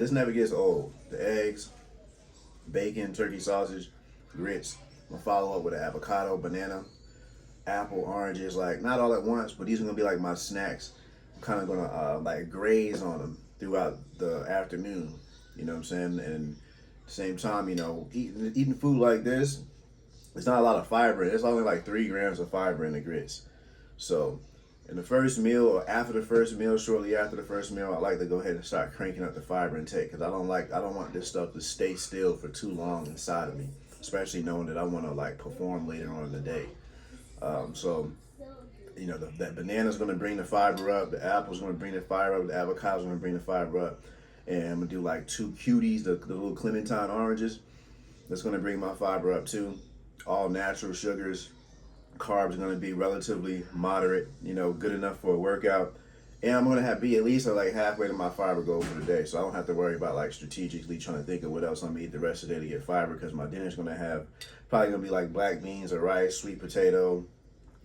This never gets old. The eggs, bacon, turkey sausage, grits. I'm gonna follow up with an avocado, banana, apple, oranges, like not all at once, but these are gonna be like my snacks. I'm kind of gonna like graze on them throughout the afternoon. You know what I'm saying? And at the same time, eating food like this, it's not a lot of fiber. It's only like 3 grams of fiber in the grits. So in the first meal or after the first meal, shortly after the first meal, I like to go ahead and start cranking up the fiber intake because I don't want this stuff to stay still for too long inside of me, especially knowing that I want to like perform later on in the day. So that banana's going to bring the fiber up, the apple's going to bring the fiber up, the avocado's going to bring the fiber up, and I'm going to do like 2 cuties, the little clementine oranges. That's going to bring my fiber up too. All natural sugars. Carbs are going to be relatively moderate, good enough for a workout. And I'm going to be at least like halfway to my fiber goal for the day. So I don't have to worry about like strategically trying to think of what else I'm going to eat the rest of the day to get fiber, because my dinner's going to have probably going to be like black beans or rice, sweet potato,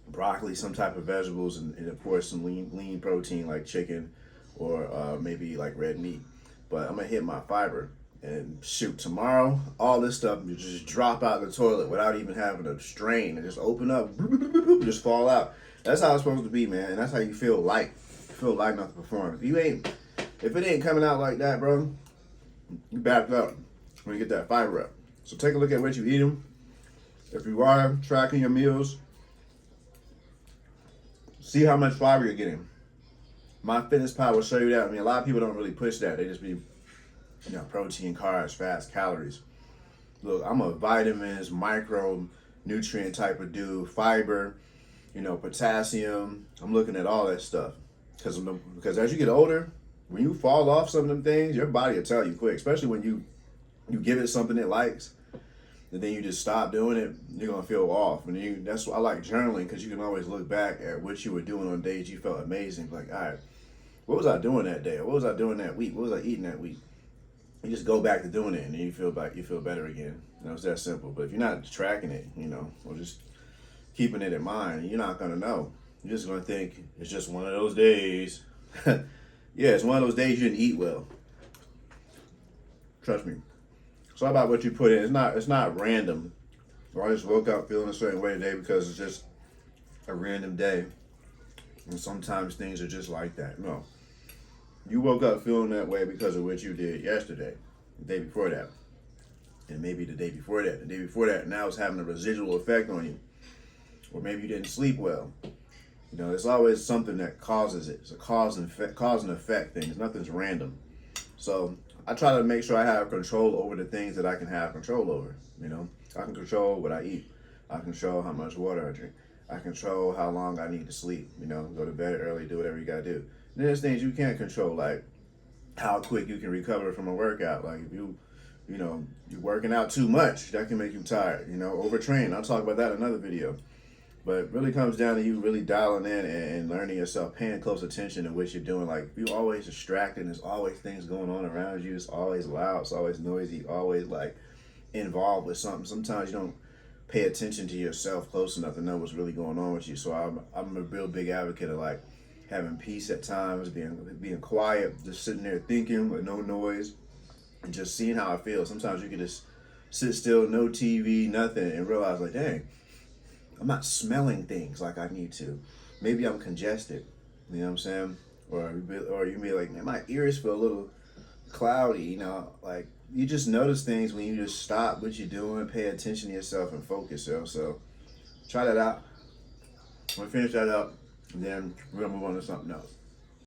broccoli, some type of vegetables, and of course some lean protein like chicken or maybe like red meat. But I'm going to hit my fiber. And shoot, tomorrow, all this stuff you just drop out the toilet without even having to strain and just open up, just fall out. That's how it's supposed to be, man. And that's how you feel light. You feel light enough to perform. If it ain't coming out like that, bro, you backed up when you get that fiber up. So take a look at what you eating. If you are tracking your meals, see how much fiber you're getting. My Fitness Pal will show you that. I mean, a lot of people don't really push that. They just be protein, carbs, fats, calories. Look, I'm a vitamins, micronutrient type of dude, fiber, potassium. I'm looking at all that stuff. Because as you get older, when you fall off some of them things, your body will tell you quick, especially when you give it something it likes, and then you just stop doing it, you're going to feel off. And that's why I like journaling, because you can always look back at what you were doing on days you felt amazing. Like, all right, what was I doing that day? Or what was I doing that week? What was I eating that week? You just go back to doing it, and then you feel better again. It's that simple. But if you're not tracking it, or just keeping it in mind, you're not gonna know. You're just gonna think it's just one of those days. Yeah, it's one of those days you didn't eat well. Trust me. It's all about what you put in. It's not random. Or I just woke up feeling a certain way today because it's just a random day. And sometimes things are just like that. No. You woke up feeling that way because of what you did yesterday, the day before that, and maybe the day before that, the day before that. Now it's having a residual effect on you. Or maybe you didn't sleep well. It's always something that causes it. It's a cause and effect thing. Nothing's random. So I try to make sure I have control over the things that I can have control over. I can control what I eat. I control how much water I drink. I control how long I need to sleep. Go to bed early, do whatever you gotta do. And there's things you can't control, like how quick you can recover from a workout. Like if you're working out too much, that can make you tired. Overtrain. I'll talk about that in another video. But it really comes down to you really dialing in and learning yourself, paying close attention to what you're doing. Like if you're always distracted, there's always things going on around you. It's always loud. It's always noisy. Always like involved with something. Sometimes you don't pay attention to yourself close enough to know what's really going on with you. So I'm a real big advocate of like having peace at times, being quiet, just sitting there thinking with no noise, and just seeing how I feel. Sometimes you can just sit still, no TV, nothing, and realize like, dang, I'm not smelling things like I need to. Maybe I'm congested. You know what I'm saying? Or you be like, man, my ears feel a little cloudy. Like you just notice things when you just stop what you're doing, pay attention to yourself, and focus yourself. So try that out. I'm gonna finish that up, and then we're gonna move on to something else.